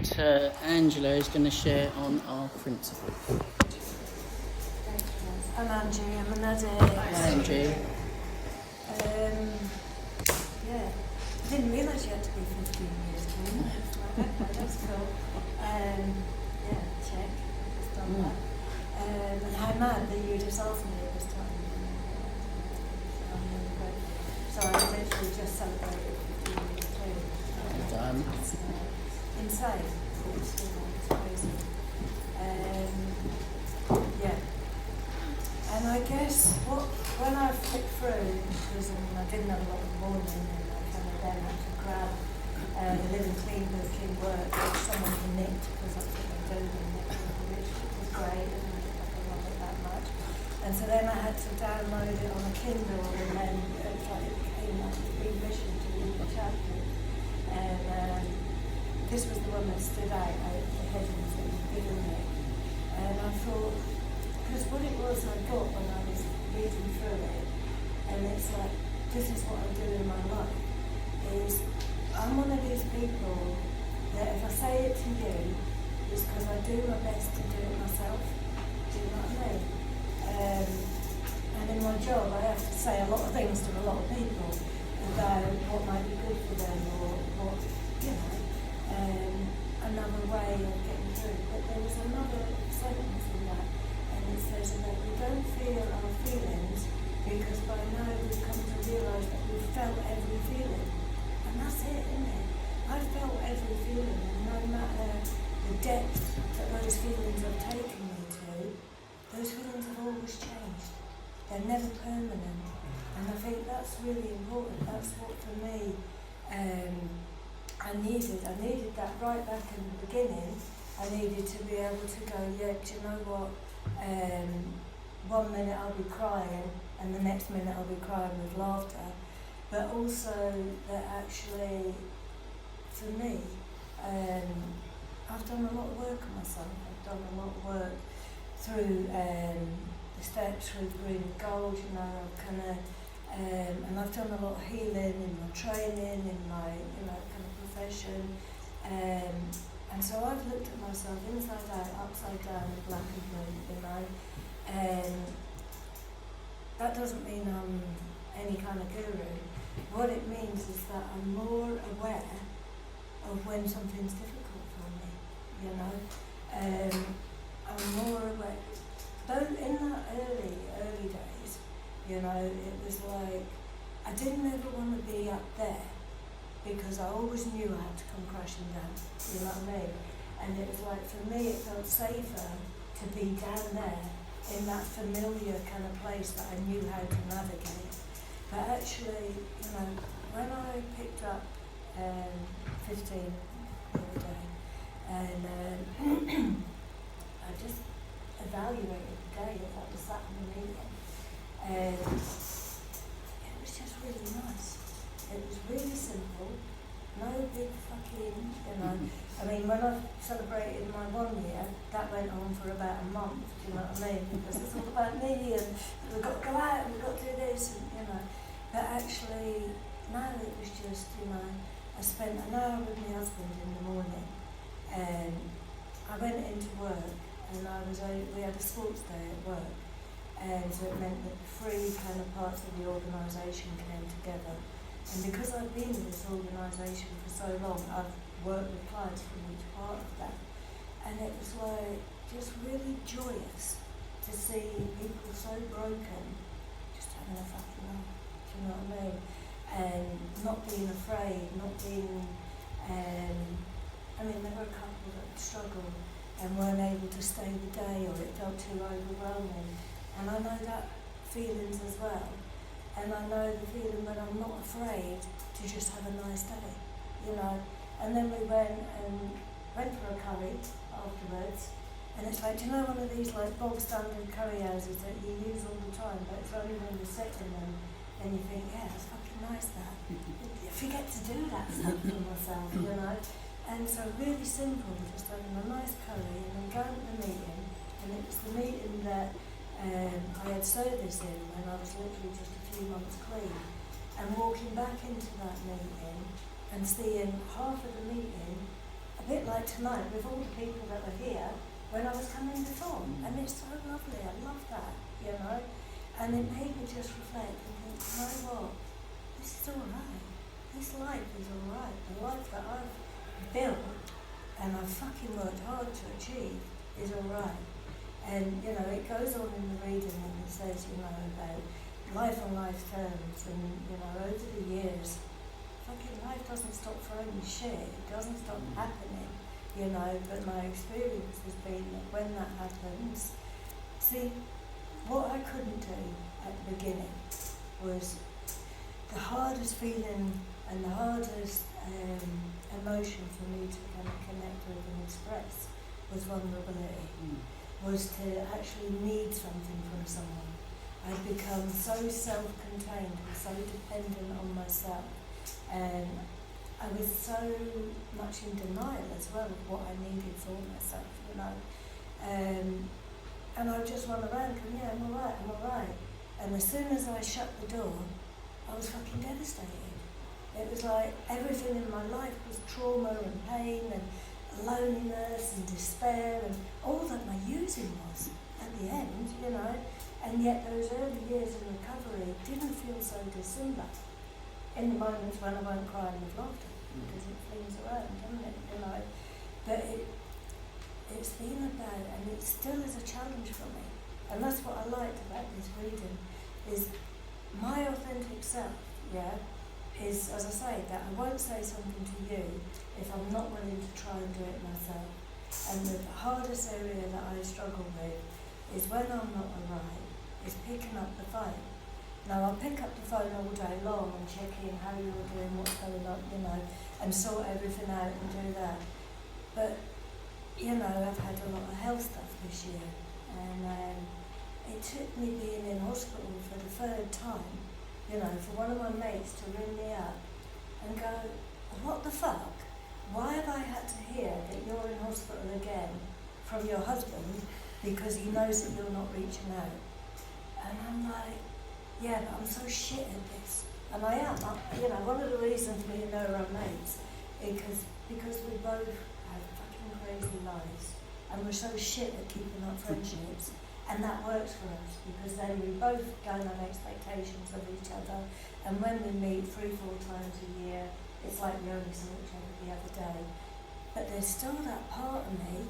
that Angela is going to share on our principles. I'm Angie, I'm an addict. Angie. Yeah, I didn't realise you had to be 15 years clean. That's cool. Yeah, check. Just done that. And how mad that you just asked me at this time. I'm really great. So I literally just celebrated 15 years clean. Well done. It's insane. It's crazy. Yeah. And I guess when I flicked through, because I didn't have a lot of morning, and I kind of then had to grab the Living Clean book in work, which someone can knit, because that's what they do, they knit, which was great, and I love it that much. And so then I had to download it on a Kindle, and then it became like a big mission to read the chapter. And this was the one that stood out the headings that was given me. And I thought, because what it was I got when I was reading through it, and it's like, this is what I do in my life, is I'm one of these people that if I say it to you, it's because I do my best to do it myself. Do you know what I mean? And in my job, I have to say a lot of things to a lot of people about what might be good for them, or what, you know, another way of getting through. But there was another sentence in that. And it says that we don't feel our feelings because by now we've come to realise that we've felt every feeling. And that's it, isn't it? I've felt every feeling, and no matter the depth that those feelings have taken me to, those feelings have always changed. They're never permanent. And I think that's really important. That's what, for me, I needed. I needed that right back in the beginning. I needed to be able to go, yeah, do you know what? 1 minute I'll be crying and the next minute I'll be crying with laughter, but also that actually for me I've done a lot of work on myself. I've done a lot of work through the steps with Green and Gold, you know. I've kind of and I've done a lot of healing in my training, in my kind of profession, and so I've looked at myself inside out, upside down, black and blue, you know. That doesn't mean I'm any kind of guru. What it means is that I'm more aware of when something's difficult for me, you know. I'm more aware. Though in that early days, you know, it was like, I didn't ever want to be up there, because I always knew I had to come crashing down, you know what I mean? And it was like, for me, it felt safer to be down there in that familiar kind of place that I knew how to navigate. But actually, you know, when I picked up 15 the other day, and I just evaluated the day as I was sat in the meeting, and it was just really nice. It was really simple, no big fucking, you know. I mean, when I celebrated my 1 year, that went on for about a month, do you know what I mean? Because it's all about me, and we've got to go out, and we've got to do this, and, you know. But actually, now it was just, you know, I spent an hour with my husband in the morning, and I went into work, and we had a sports day at work, and so it meant that the three kind of parts of the organisation came together. And because I've been with this organisation for so long, I've worked with clients from each part of that. And it was like just really joyous to see people so broken, just having a fucking laugh, do you know what I mean? And not being afraid, not being, I mean, there were a couple that struggled and weren't able to stay the day, or it felt too overwhelming. And I know that feelings as well. And I know the feeling when I'm not afraid to just have a nice day, you know. And then we went for a curry afterwards, and it's like, do you know one of these like bog standard curry houses that you use all the time, but it's only when you sit in them and you think, yeah, it's fucking nice that. I forget to do that stuff for myself, you know. And so really simple, just having a nice curry and then going to the meeting, and it was the meeting that I had service in when I was literally just a few months clean, and walking back into that meeting and seeing half of the meeting a bit like tonight with all the people that were here when I was coming before. And it's so lovely, I love that, you know. And it made me just reflect and think, you know what, this is alright. This life is alright. The life that I've built and I've fucking worked hard to achieve is alright. And, you know, it goes on in the reading and it says, you know, about life on life terms and, you know, over the years, fucking life doesn't stop throwing you shit. It doesn't stop happening, you know, but my experience has been that when that happens, see, what I couldn't do at the beginning was the hardest feeling and the hardest emotion for me to kind of connect with and express was vulnerability, was to actually need something from someone. I'd become so self-contained and so dependent on myself, and I was so much in denial as well of what I needed for myself, you know. And I would just run around going, yeah, I'm alright. And as soon as I shut the door, I was fucking devastated. It was like everything in my life was trauma and pain and loneliness and despair and all that my using was at the end, you know. And yet those early years in recovery didn't feel so dissimilar in the moments when I won't cry with laughter, because it flings around, doesn't it, you know. But it's been about, and it still is a challenge for me. And that's what I liked about this reading, is my authentic self, yeah, is, as I say, that I won't say something to you if I'm not willing to try and do it myself. And the hardest area that I struggle with is when I'm not alright, is picking up the phone. Now I'll pick up the phone all day long and check in how you're doing, what's going on, you know, and sort everything out and do that. But, you know, I've had a lot of health stuff this year, and it took me being in hospital for the third time, you know, for one of my mates to ring me up and go, what the fuck? Why have I had to hear that you're in hospital again from your husband because he knows that you're not reaching out? And I'm like, yeah, but I'm so shit at this. And I am. You know, one of the reasons me and her are mates is because we both have fucking crazy lives and we're so shit at keeping up friendships. And that works for us because then we both don't have expectations of each other, and when we meet 3-4 times a year, it's like we only saw each other the other day. But there's still that part of me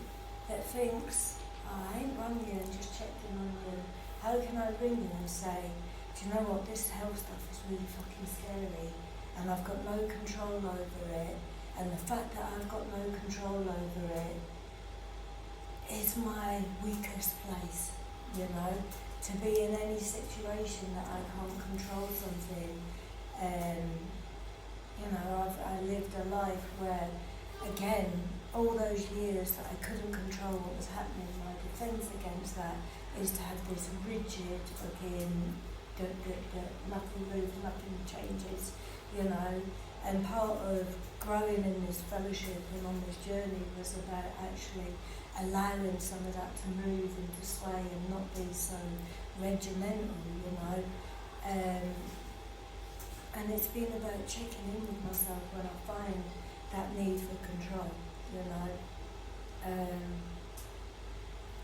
that thinks, oh, I ain't rung you and just checked in on you. How can I ring you and say, do you know what, this health stuff is really fucking scary and I've got no control over it, and the fact that I've got no control over it is my weakest place. You know, to be in any situation that I can't control something. You know, I lived a life where, again, all those years that I couldn't control what was happening, my defence against that is to have this rigid fucking, nothing moves, nothing changes, you know. And part of growing in this fellowship and on this journey was about actually allowing some of that to move and to sway and not be so regimental, you know. And it's been about checking in with myself when I find that need for control, you know.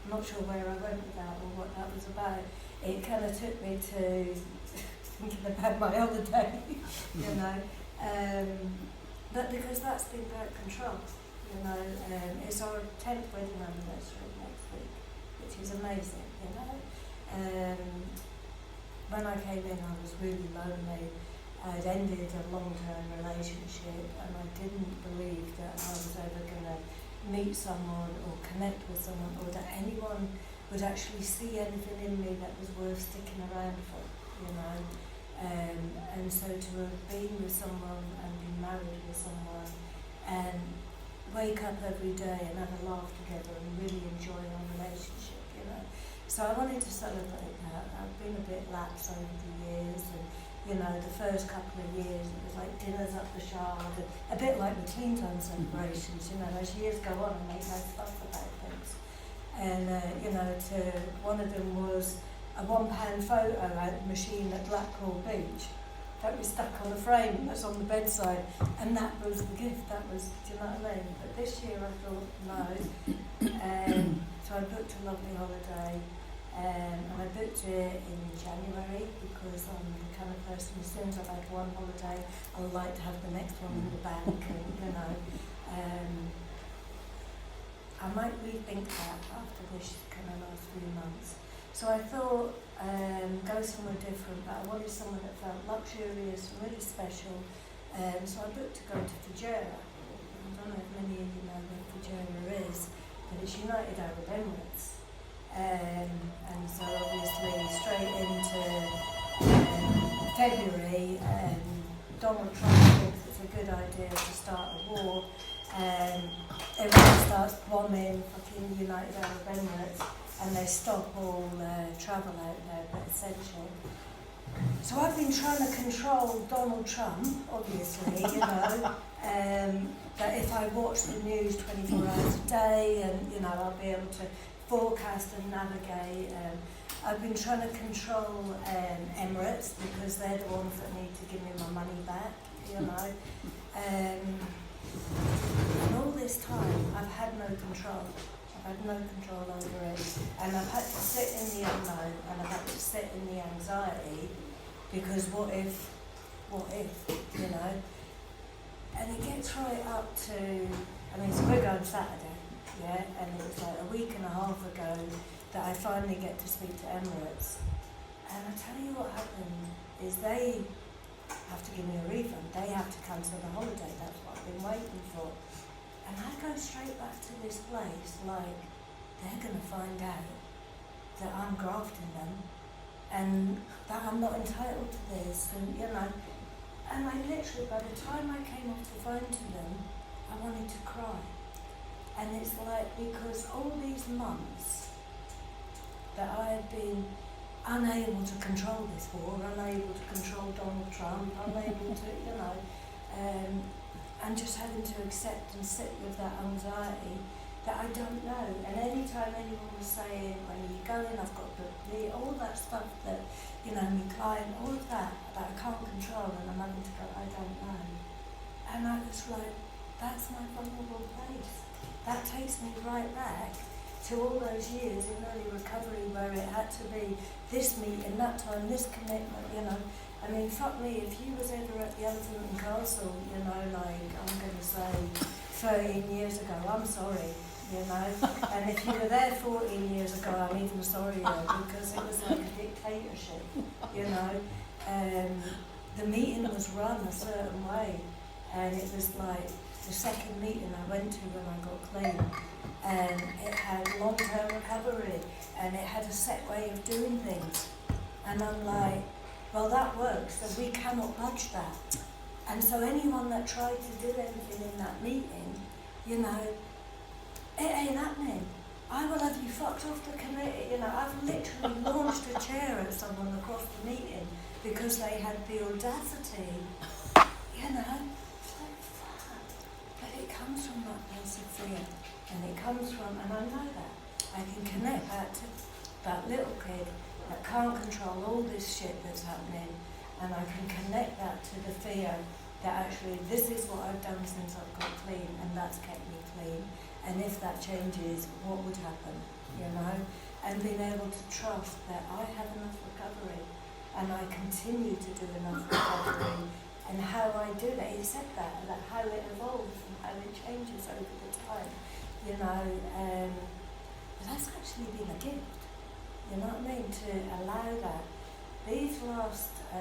I'm not sure where I went with that or what that was about. It kind of took me to thinking about my other day, you know. But because that's been about control. You know, it's our 10th wedding anniversary next week, which is amazing, you know. When I came in, I was really lonely. I'd ended a long-term relationship and I didn't believe that I was ever going to meet someone or connect with someone, or that anyone would actually see anything in me that was worth sticking around for, you know. And so to have been with someone and been married with someone and wake up every day and have a laugh together and really enjoy our relationship, you know. So I wanted to celebrate that. I've been a bit lax over the years, and you know, the first couple of years it was like dinners up the shard, and a bit like the teen time celebrations, you know, as years go on and make no fuss about things. And you know, one of them was a £1 photo out machine at Blackpool Beach, that was stuck on a frame that's on the bedside, and that was the gift. That was, do you know what I mean? But this year I thought no, so I booked a lovely holiday, and I booked it in January because I'm the kind of person, as soon as I've had one holiday, I like to have the next one in the bank, and you know. I might rethink that after this kind of last few months. So I thought, go somewhere different, but I wanted somewhere that felt luxurious and really special. So I booked to go to Fujairah. I don't know if many of you know where Fujairah is, but it's United Arab Emirates. And so obviously straight into February, Donald Trump thinks it's a good idea to start a war. Everyone starts bombing fucking United Arab Emirates, and they stop all travel out there, but essential. So I've been trying to control Donald Trump, obviously, you know, that if I watch the news 24 hours a day, and you know, I'll be able to forecast and navigate. I've been trying to control Emirates because they're the ones that need to give me my money back, you know. And all this time, I've had no control. I've had no control over it. And I've had to sit in the unknown, and I've had to sit in the anxiety, because what if, you know? And it gets right up to, I mean, so we're going Saturday, yeah? And it was like a week and a half ago that I finally get to speak to Emirates. And I tell you what happened is they have to give me a refund. They have to cancel the holiday. That's what I've been waiting for. And I go straight back to this place like they're going to find out that I'm grafting them and that I'm not entitled to this, and you know. And I literally, by the time I came off the phone to them, I wanted to cry. And it's like, because all these months that I had been unable to control this war, unable to control Donald Trump, unable to, you know, and just having to accept and sit with that anxiety that I don't know. And any time anyone was saying, when are you going, I've got the all that stuff that, you know, my client, all of that I can't control, and I'm having to go, I don't know. And I was like, that's my vulnerable place. That takes me right back to all those years in early recovery where it had to be this meeting, that time, this commitment, you know. I mean, fuck me, if you was ever at the Elephant and Castle, you know, like, I'm going to say 13 years ago, I'm sorry, you know. And if you were there 14 years ago, I'm even sorrier, because it was like a dictatorship, you know. The meeting was run a certain way, and it was like the second meeting I went to when I got clean, and it had long-term recovery, and it had a set way of doing things. And I'm like, well, that works, so we cannot budge that. And so anyone that tried to do anything in that meeting, you know, it ain't happening. I will have you fucked off the committee. You know, I've literally launched a chair at someone across the meeting because they had the audacity, you know. It's like, fuck. But it comes from that place of fear. And it comes from, and I know that. I can connect that to that little kid that can't control all this shit that's happening, and I can connect that to the fear that actually this is what I've done since I've got clean, and that's kept me clean, and if that changes, what would happen, you know? And being able to trust that I have enough recovery, and I continue to do enough recovery, and how I do that, he said that how it evolves and how it changes over the time, you know, that's actually been a gift. You know what I mean? To allow that. These last 4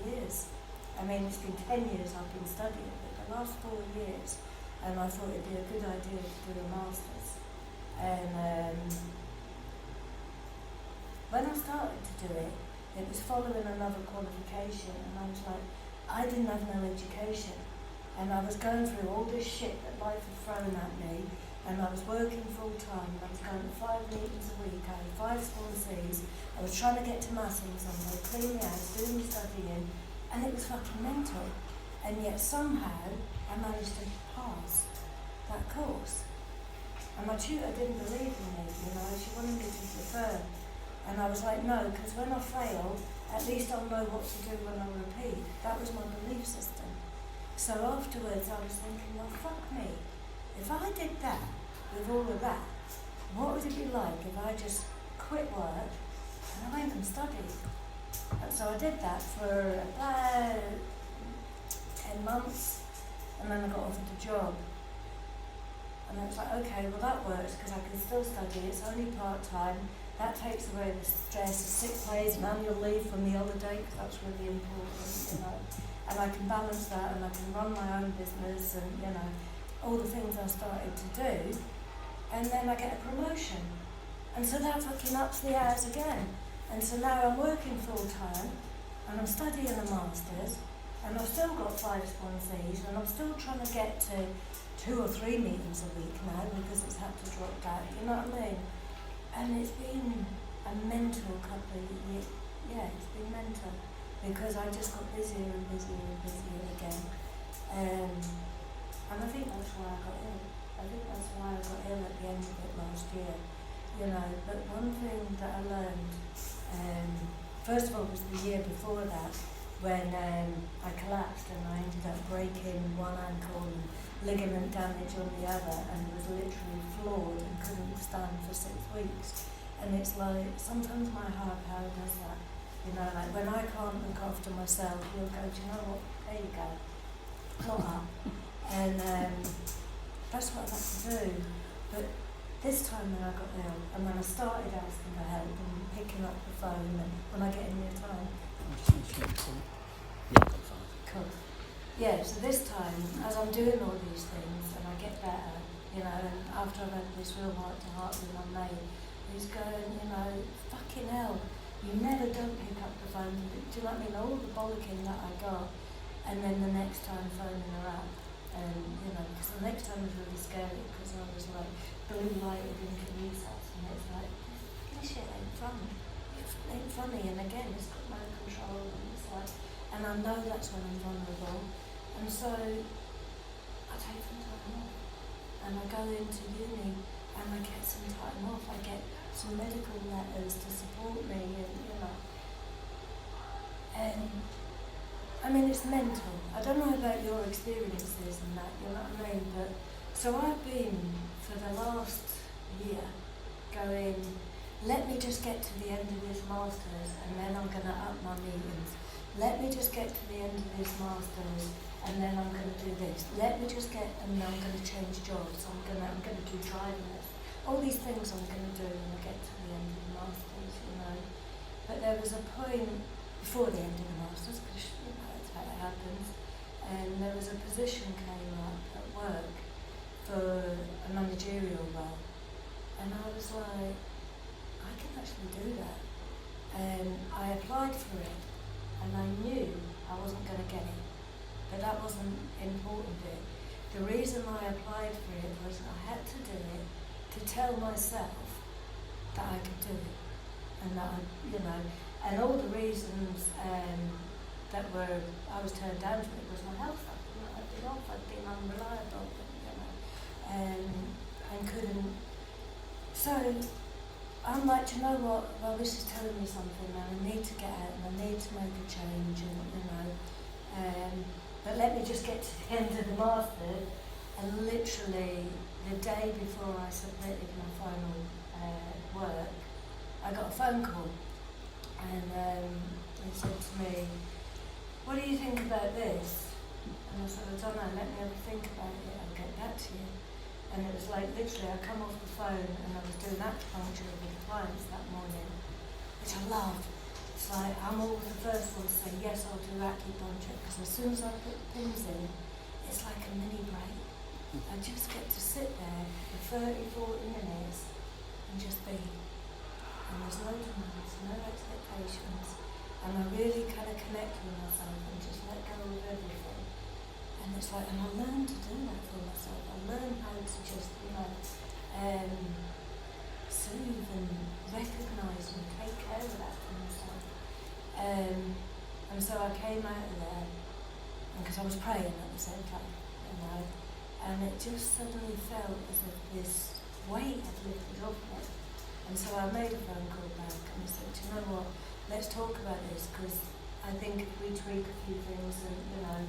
years, I mean, it's been 10 years I've been studying, but the last 4 years, and I thought it'd be a good idea to do a master's. And when I started to do it, it was following another qualification, and I was like, I didn't have no education, and I was going through all this shit that life had thrown at me. And I was working full time, I was going to 5 meetings a week, I had 5 sponsees, I was trying to get to Massings on my clean the house, doing my studying, and it was fucking mental. And yet somehow I managed to pass that course. And my tutor didn't believe in me, you know, she wanted me to defer. And I was like, no, because when I fail, at least I'll know what to do when I repeat. That was my belief system. So afterwards I was thinking, well, fuck me. If I did that, with all of that, what would it be like if I just quit work and I went and studied? And so I did that for about 10 months, and then I got offered a job. And I was like, okay, well that works because I can still study, it's only part-time, that takes away the stress of sick pays and annual leave from the holiday, because that's really important, you know. And I can balance that, and I can run my own business, and you know, all the things I started to do. And then I get a promotion, and so that fucking ups the hours again. And so now I'm working full-time, and I'm studying a master's, and I've still got 5 sponsees, and I'm still trying to get to 2 or 3 meetings a week now because it's had to drop down, you know what I mean? And it's been a mental couple of years. Yeah, it's been mental because I just got busier and busier and busier again. And I think that's why I got ill. I think that's why I got ill at the end of it last year, you know. But one thing that I learned, first of all, was the year before that when I collapsed and I ended up breaking one ankle and ligament damage on the other, and was literally floored and couldn't stand for 6 weeks. And it's like, sometimes my higher power does that, you know, like when I can't look after myself, he'll go, do you know what, there you go, not up. And that's what I've had to do. But this time when I got ill, and when I started asking for help and picking up the phone, and when I get in your time. Cool. Yeah, so this time, as I'm doing all these things, and I get better, you know, and after I've had this real heart-to-heart with my mate, who's going, you know, fucking hell, you never don't pick up the phone. Do you know what I mean? All the bollocking that I got, and then the next time phoning her up. And, you know, because the next time was really scary because I was like blue lighted into recess, and it's like, this shit ain't fun. It ain't funny, and again, it's got no control, and it's like, and I know that's when I'm vulnerable, and so I take some time off, and I go into uni, and I get some time off. I get some medical letters to support me, and you know, and I mean, it's mental. I don't know about your experiences and that, you know what I mean? But so I've been, for the last year, going, let me just get to the end of this master's and then I'm going to up my meetings. Let me just get to the end of this master's and then I'm going to do this. Let me just get, and then I'm going to change jobs. I'm going to do driving lessons. All these things I'm going to do when I get to the end of the master's, you know. But there was a point before the end of the master's, because you know, that's how it happens, and there was a position came up at work for a managerial role, and I was like, I can actually do that. And I applied for it, and I knew I wasn't going to get it, but that wasn't important bit. The reason I applied for it was I had to do it to tell myself that I could do it, and that I, you know, and all the reasons that I was turned down for it was my health. You know, I'd been off, I'd been unreliable, you know, and couldn't. So I'm like, do you know what? Well, this is telling me something, and I need to get out, and I need to make a change, and you know. But let me just get to the end of the master, and literally the day before I submitted my final work, I got a phone call. And he said to me, what do you think about this? And I said, I don't know, let me have a think about it, I'll get back to you. And it was like, literally, I come off the phone and I was doing acupuncture with clients that morning, which I love. It's like, I'm always the first one to say, yes, I'll do acupuncture, because as soon as I put the pins in, it's like a mini break. I just get to sit there for 30, 40 minutes and just be. And there's no demands, no expectations, and I really kind of connect with myself and just let go of everything. And it's like, and I learned to do that for myself. I learned how to just, you know, soothe and recognise and take care of that for myself. And so I came out of there, and because I was praying at the same time, you know, and it just suddenly felt as if this weight had lifted off me. And so I made a phone call back and I said, do you know what, let's talk about this, because I think if we tweak a few things and,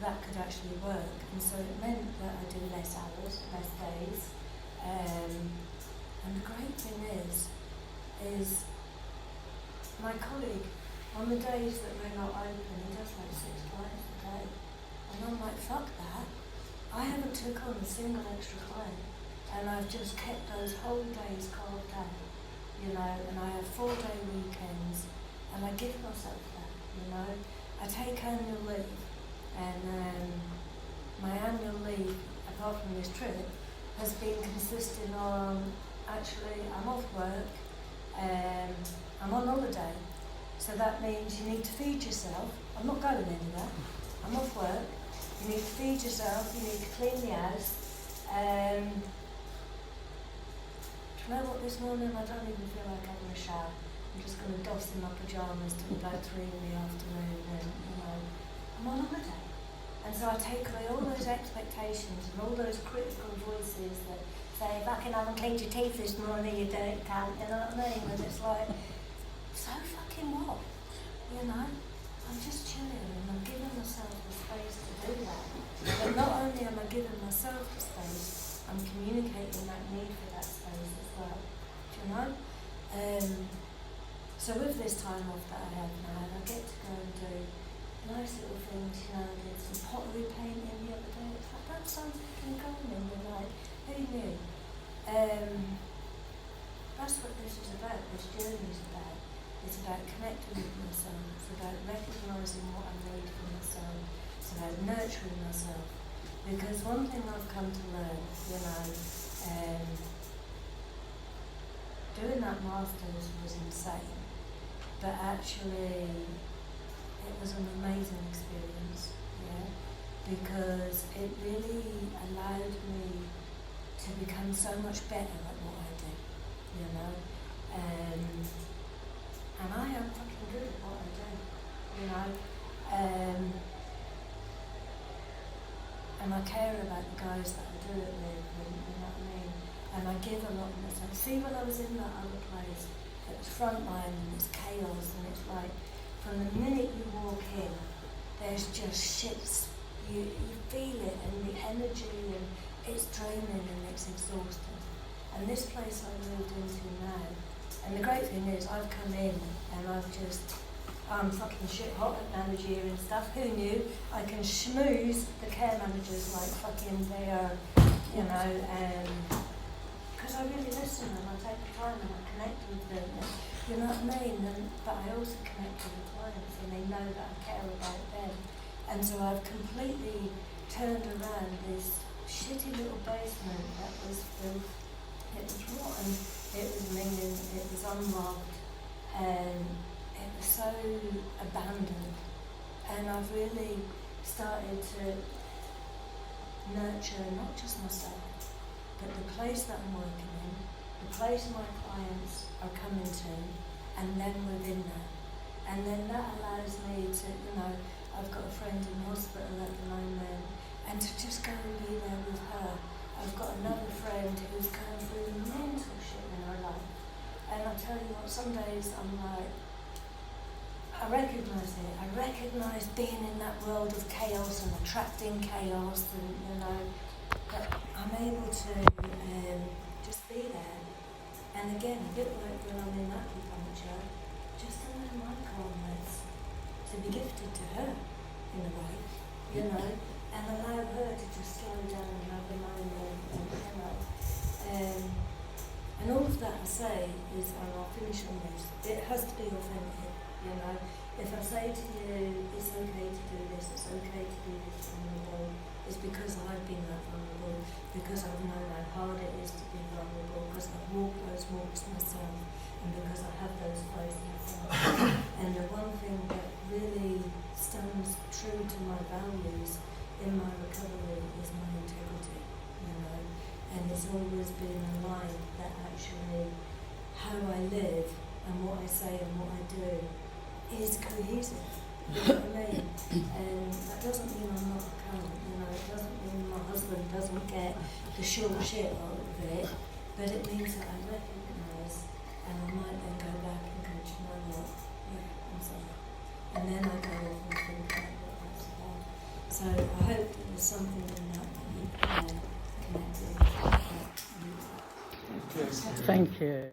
that could actually work. And so it meant that I do less hours, less days. And the great thing is my colleague, on the days that we're not open, he does like 6 clients a day. And I'm like, fuck that. I haven't took on a single extra client. And I've just kept those whole days carved out, and I have 4-day weekends, and I give myself that, I take annual leave, and my annual leave, apart from this trip, has been consisting on, actually, I'm off work, I'm on holiday, so that means you need to feed yourself. I'm not going anywhere, I'm off work, you need to feed yourself, you need to clean the house. You know what, this morning I don't even feel like having a shower. I'm just going to doss in my pyjamas till about 3 in the afternoon, and I'm on holiday. And so I take away all those expectations and all those critical voices that say, if I haven't cleaned your teeth this morning, you dirty cunt, you know what I mean? And it's like, so fucking what? I'm just chilling and I'm giving myself the space to do that. But not only am I giving myself the space, I'm communicating that need for that space as well. Do you know? So with this time off that I have now, I get to go and do nice little things, I did some pottery painting the other day. It's like, that's so fucking calming, and like, who knew? That's what this is about, this journey is about. It's about connecting with myself, it's about recognising what I need for myself, it's about nurturing myself. Because one thing I've come to learn, doing that masters was insane, but actually it was an amazing experience, because it really allowed me to become so much better at what I do, and I am fucking good at what I do, and I care about the guys that I do it with, and you know what I mean? And I give a lot of myself. See, when I was in that other place, it was frontline and it's chaos, and it's like, from the minute you walk in, there's just shit. You feel it, and the energy, and it's draining and it's exhausting. And this place I moved into now, and the great thing is I've come in and I'm fucking shit hot at manager and stuff. Who knew? I can schmooze the care managers like fucking they are, because I really listen and I take the time and I connect with them, and, you know what I mean? But I also connect with the clients, and they know that I care about them. And so I've completely turned around this shitty little basement that was filth. It was rotten, it was mean, it was unloved, and it was so abandoned. And I've really started to nurture not just myself, but the place that I'm working in, the place my clients are coming to, and then within that. And then that allows me to, I've got a friend in hospital at the moment, and to just go and be there with her. I've got another friend who's going through mental shit in her life. And I tell you what, some days I'm like, I recognise it. I recognise being in that world of chaos and attracting chaos, and but I'm able to just be there. And again, a bit like when I'm in acupuncture, just allow my calmness to be gifted to her in a way, and allow her to just slow down and have a moment, and all of that I say is, and I'll finish on this, it has to be authentic, If I say to you, it's okay to do this, it's okay to do this vulnerable, it's because I've been that vulnerable, because I've known how hard it is to be vulnerable, because I've walked those walks myself, and because I have those fights myself. And the one thing that really stands true to my values in my recovery is my integrity, and it's always been a line that actually how I live and what I say and what I do is cohesive, you know what I mean? And that doesn't mean I'm not a cunt, it doesn't mean my husband doesn't get the short shit out of it, but it means that I recognise, and I might then go back and go, do do you know what? Yeah, I'm sorry. And then I go off and think about what that's about. So I hope that there's something in that that you can connect with. Thank you.